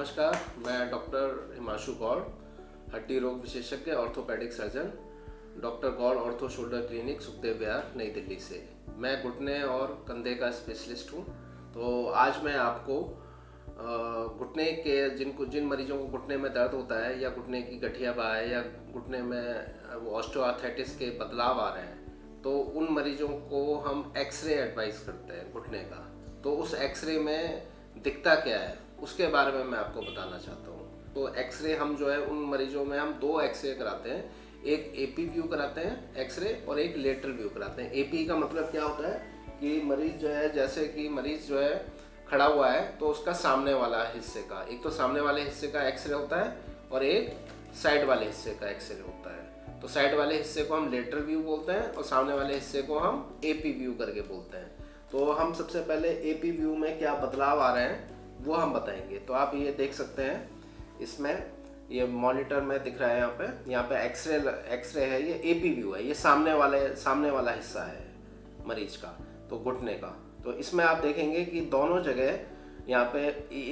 नमस्कार, मैं डॉक्टर हिमांशु गौड़, हड्डी रोग विशेषज्ञ orthopaedic surgeon, doctor Gaur ortho shoulder clinic, Sukhdev Vihar, New Delhi से। मैं घुटने और कंधे का स्पेशलिस्ट हूँ। तो आज मैं आपको घुटने के जिन मरीजों को घुटने में दर्द होता है या घुटने की गठिया है या घुटने में ऑस्टियोआर्थराइटिस के बदलाव आ रहे हैं, तो उन मरीजों को हम एक्सरे एडवाइस करते हैं घुटने का। तो उस एक्सरे में दिखता क्या है उसके बारे में मैं आपको बताना चाहता हूँ। तो एक्सरे हम जो है उन मरीजों में हम दो एक्सरे कराते हैं, एक एपी व्यू कराते हैं एक्सरे और एक लेटरल व्यू कराते हैं। एपी का मतलब क्या होता है कि मरीज जो है, जैसे कि मरीज जो है खड़ा हुआ है तो उसका सामने वाला हिस्से का, एक तो सामने वाले हिस्से का एक्सरे होता है और एक साइड वाले हिस्से का एक्सरे होता है। तो साइड वाले हिस्से को हम लेटरल व्यू बोलते हैं और सामने वाले हिस्से को हम एपी व्यू करके बोलते हैं। तो हम सबसे पहले एपी व्यू में क्या बदलाव आ रहे हैं वो हम बताएंगे। तो आप ये देख सकते हैं, इसमें ये मॉनिटर में दिख रहा है, यहाँ पे एक्सरे है, ये एपी व्यू है, ये सामने वाला हिस्सा है मरीज का, तो घुटने का। तो इसमें आप देखेंगे कि दोनों जगह, यहाँ पे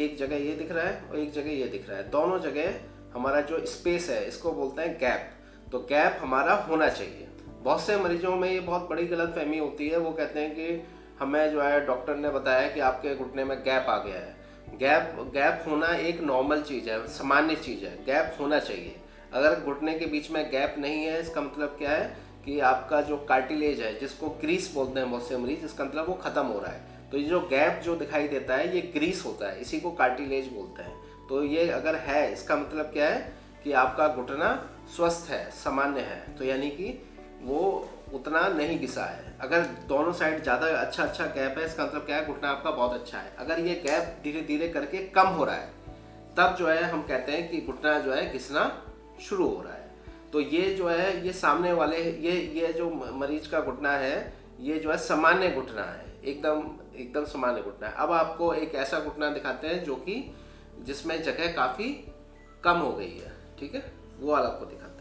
एक जगह ये दिख रहा है और एक जगह ये दिख रहा है, दोनों जगह हमारा जो स्पेस है इसको बोलते हैं गैप। तो गैप हमारा होना चाहिए। बहुत से मरीजों में ये बहुत बड़ी गलतफहमी होती है, वो कहते हैं कि हमें जो है डॉक्टर ने बताया कि आपके घुटने में गैप आ गया है। गैप होना एक नॉर्मल चीज़ है, सामान्य चीज़ है, गैप होना चाहिए। अगर घुटने के बीच में गैप नहीं है, इसका मतलब क्या है कि आपका जो कार्टिलेज है, जिसको ग्रीस बोलते हैं बहुत से मरीज, इसका मतलब वो ख़त्म हो रहा है। तो ये जो गैप जो दिखाई देता है ये ग्रीस होता है, इसी को कार्टिलेज बोलते हैं। तो ये अगर है, इसका मतलब क्या है कि आपका घुटना स्वस्थ है, सामान्य है, तो यानी कि वो उतना नहीं घिसा है। अगर दोनों साइड ज़्यादा अच्छा गैप है, इसका मतलब क्या है, घुटना आपका बहुत अच्छा है। अगर ये गैप धीरे धीरे करके कम हो रहा है, तब जो है हम कहते हैं कि घुटना जो है घिसना शुरू हो रहा है। तो ये जो है, ये सामने वाले, ये जो मरीज का घुटना है, ये जो है सामान्य घुटना है, एकदम सामान्य घुटना है। अब आपको एक ऐसा घुटना दिखाते हैं जो कि जिसमें जगह काफ़ी कम हो गई है, ठीक है, वो वाला आपको दिखाते हैं।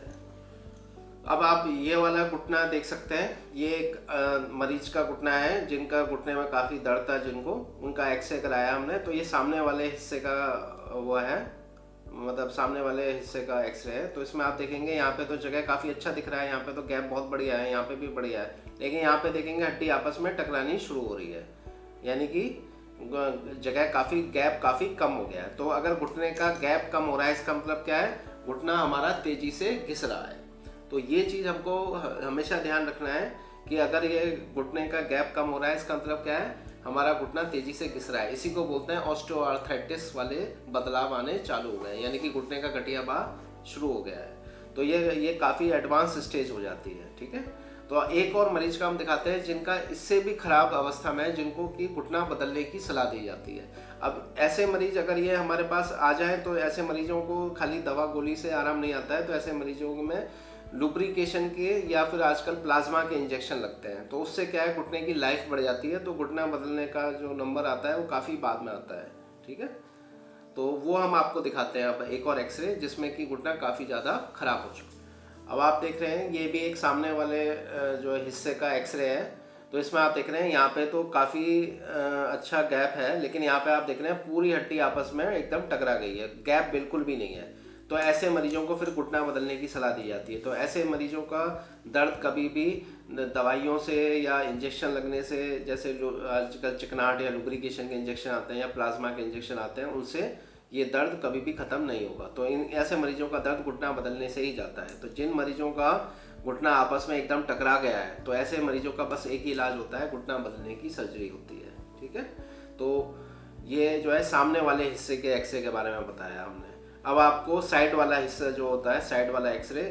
अब आप ये वाला घुटना देख सकते हैं, ये एक मरीज का घुटना है जिनका घुटने में काफ़ी दर्द था, जिनको उनका एक्सरे कराया हमने। तो ये सामने वाले हिस्से का वो है, मतलब सामने वाले हिस्से का एक्सरे है। तो इसमें आप देखेंगे यहाँ पे तो जगह काफ़ी अच्छा दिख रहा है, यहाँ पे तो गैप बहुत बढ़िया है, यहाँ पे भी बढ़िया है, लेकिन यहाँ पे देखेंगे हड्डी आपस में टकरानी शुरू हो रही है, यानी कि जगह गैप काफ़ी कम हो गया है। तो अगर घुटने का गैप कम हो रहा है, इसका मतलब क्या है, घुटना हमारा तेज़ी से घिस रहा है। तो ये चीज़ हमको हमेशा ध्यान रखना है कि अगर ये घुटने का गैप कम हो रहा है, इसका मतलब क्या है, हमारा घुटना तेज़ी से घिस रहा है। इसी को बोलते हैं ऑस्टियोआर्थराइटिस वाले बदलाव आने चालू हो गए, यानी कि घुटने का गठिया शुरू हो गया है। तो ये काफ़ी एडवांस स्टेज हो जाती है, ठीक है। तो एक और मरीज का हम दिखाते हैं जिनका इससे भी खराब अवस्था में है, जिनको कि घुटना बदलने की सलाह दी जाती है। अब ऐसे मरीज अगर ये हमारे पास आ जाए, तो ऐसे मरीजों को खाली दवा गोली से आराम नहीं आता है। तो ऐसे मरीजों में लुब्रिकेशन के या फिर आजकल प्लाज्मा के इंजेक्शन लगते हैं। तो उससे क्या है, घुटने की लाइफ बढ़ जाती है, तो घुटना बदलने का जो नंबर आता है वो काफ़ी बाद में आता है, ठीक है। तो वो हम आपको दिखाते हैं अब एक और एक्सरे, जिसमें कि घुटना काफ़ी ज़्यादा खराब हो चुका। अब आप देख रहे हैं, ये भी एक सामने वाले जो हिस्से का एक्सरे है। तो इसमें आप देख रहे हैं यहाँ पे तो काफ़ी अच्छा गैप है, लेकिन यहाँ पे आप देख रहे हैं पूरी हड्डी आपस में एकदम टकरा गई है, गैप बिल्कुल भी नहीं है। तो ऐसे मरीजों को फिर घुटना बदलने की सलाह दी जाती है। तो ऐसे मरीजों का दर्द कभी भी दवाइयों से या इंजेक्शन लगने से, जैसे जो आजकल चिकनाहट या लुब्रिकेशन के इंजेक्शन आते हैं या प्लाज्मा के इंजेक्शन आते हैं, उनसे ये दर्द कभी भी ख़त्म नहीं होगा। तो इन ऐसे मरीजों का दर्द घुटना बदलने से ही जाता है। तो जिन मरीजों का घुटना आपस में एकदम टकरा गया है, तो ऐसे मरीजों का बस एक ही इलाज होता है, घुटना बदलने की सर्जरी होती है, ठीक है। तो ये जो है सामने वाले हिस्से के एक्सरे के बारे में बताया हमने। अब आपको साइड वाला हिस्सा जो होता है, साइड वाला एक्सरे,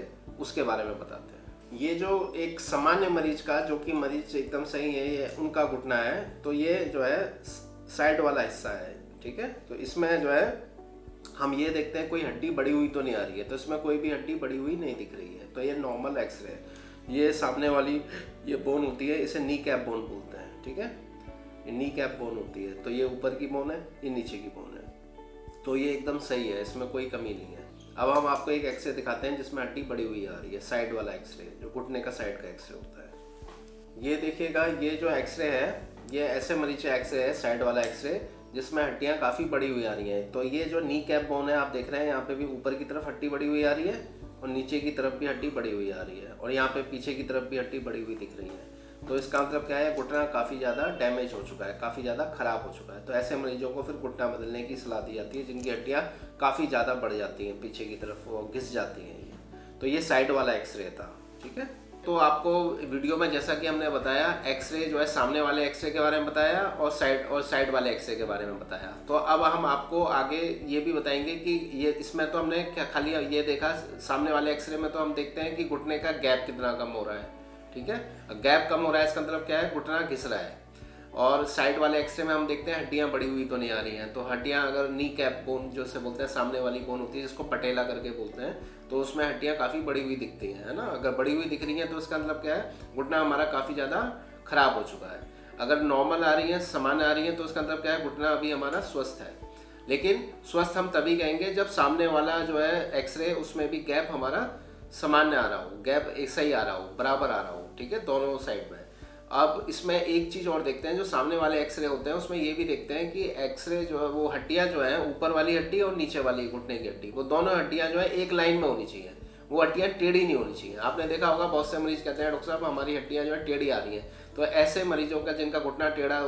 उसके बारे में बताते हैं। ये जो एक सामान्य मरीज का, जो कि मरीज एकदम सही है, ये उनका घुटना है। तो ये जो है साइड वाला हिस्सा है, ठीक है। तो इसमें जो है हम ये देखते हैं कोई हड्डी बढ़ी हुई तो नहीं आ रही है, तो इसमें कोई भी हड्डी बढ़ी हुई नहीं दिख रही है। तो ये नॉर्मल एक्सरे है। ये सामने वाली ये बोन होती है, इसे नी कैप बोन बोलते हैं, ठीक है। ये नी कैप बोन होती है। तो ये ऊपर की बोन है, ये नीचे की बोन है। तो ये एकदम सही है, इसमें कोई कमी नहीं है। अब हम आपको एक एक्सरे दिखाते हैं जिसमें हड्डी बढ़ी हुई आ रही है, साइड वाला एक्सरे, जो घुटने का साइड का एक्सरे होता है। ये देखिएगा, ये जो एक्सरे है, ये ऐसे मरीज का एक्सरे है, साइड वाला एक्सरे। जिसमें हड्डियाँ काफ़ी बड़ी हुई आ रही हैं। तो ये जो नी कैप बोन है आप देख रहे हैं, यहाँ पे भी ऊपर की तरफ हड्डी बड़ी हुई आ रही है और नीचे की तरफ भी हड्डी बड़ी हुई आ रही है और यहाँ पे पीछे की तरफ भी हड्डी बड़ी हुई दिख रही है। तो इसका मतलब क्या है, घुटना काफ़ी ज़्यादा डैमेज हो चुका है, काफ़ी ज़्यादा ख़राब हो चुका है। तो ऐसे मरीजों को फिर घुटना बदलने की सलाह दी जाती है जिनकी हड्डियाँ काफ़ी ज़्यादा बढ़ जाती हैं, पीछे की तरफ वो घिस जाती हैं। तो ये साइड वाला एक्सरे था, ठीक है। तो आपको वीडियो में जैसा कि हमने बताया, एक्सरे जो है सामने वाले एक्सरे के बारे में बताया और साइड वाले एक्सरे के बारे में बताया। तो अब हम आपको आगे ये भी बताएंगे कि ये इसमें तो हमने क्या खाली ये देखा, सामने वाले एक्सरे में तो हम देखते हैं कि घुटने का गैप कितना कम हो रहा है, ठीक है। गैप कम हो रहा है इसका मतलब क्या है, घुटना घिस रहा है। और साइड वाले एक्सरे में हम देखते हैं हड्डियां बढ़ी हुई तो नहीं आ रही हैं। तो हड्डियां अगर नी कैप बोन जो से बोलते हैं, सामने वाली बोन होती है जिसको पटेला करके बोलते हैं, तो उसमें हड्डियां काफ़ी बड़ी हुई दिखती हैं, है ना। अगर बड़ी हुई दिख रही हैं तो इसका मतलब क्या है, घुटना हमारा काफ़ी ज़्यादा खराब हो चुका है। अगर नॉर्मल आ रही हैं, सामान्य आ रही हैं, तो इसका मतलब क्या है, घुटना अभी हमारा स्वस्थ है। लेकिन स्वस्थ हम तभी कहेंगे जब सामने वाला जो है एक्सरे, उसमें भी गैप हमारा सामान्य आ रहा हो, गैप एक सही आ रहा हो, बराबर आ रहा हो, ठीक है, दोनों साइड में। अब इसमें एक चीज़ और देखते हैं, जो सामने वाले एक्सरे होते हैं उसमें ये भी देखते हैं कि एक्सरे जो है वो हड्डियाँ जो है, ऊपर वाली हड्डी और नीचे वाली घुटने की हड्डी, वो दोनों हड्डियाँ जो है एक लाइन में होनी चाहिए। वो हड्डियाँ टेढ़ी नहीं होनी चाहिए। आपने देखा होगा बहुत से मरीज कहते हैं डॉक्टर साहब हमारी हड्डियाँ जो है टेढ़ी आ रही हैं। तो ऐसे मरीजों का जिनका घुटना टेढ़ा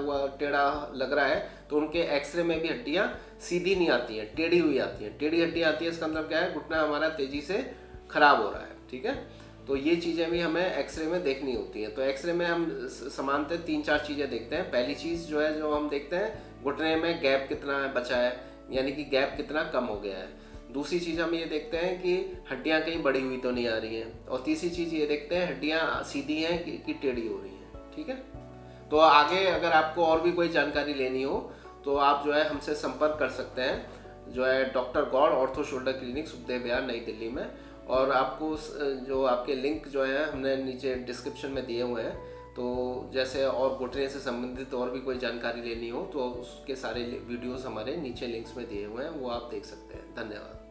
लग रहा है, तो उनके एक्सरे में भी हड्डियाँ सीधी नहीं आती हैं, टेढ़ी हुई आती हैं। टेढ़ी हड्डियाँ आती है, इसका मतलब क्या है, घुटना हमारा तेज़ी से खराब हो रहा है, ठीक है। तो ये चीज़ें भी हमें एक्सरे में देखनी होती हैं। तो एक्सरे में हम सामान्यतः 3-4 चीज़ें देखते हैं। पहली चीज़ जो है, जो हम देखते हैं, घुटने में गैप कितना बचा है, यानी कि गैप कितना कम हो गया है। दूसरी चीज़ हम ये देखते हैं कि हड्डियाँ कहीं बड़ी हुई तो नहीं आ रही हैं। और तीसरी चीज़ ये देखते हैं हड्डियाँ सीधी हैं कि टेढ़ी हो रही हैं, ठीक है। तो आगे अगर आपको और भी कोई जानकारी लेनी हो तो आप जो है हमसे संपर्क कर सकते हैं, जो है doctor Gaur ortho shoulder clinic, Sukhdev Vihar, New Delhi में। और आपको जो आपके लिंक जो है हमने नीचे डिस्क्रिप्शन में दिए हुए हैं। तो जैसे और घुटने से संबंधित और भी कोई जानकारी लेनी हो तो उसके सारे वीडियोस हमारे नीचे लिंक्स में दिए हुए हैं, वो आप देख सकते हैं। धन्यवाद।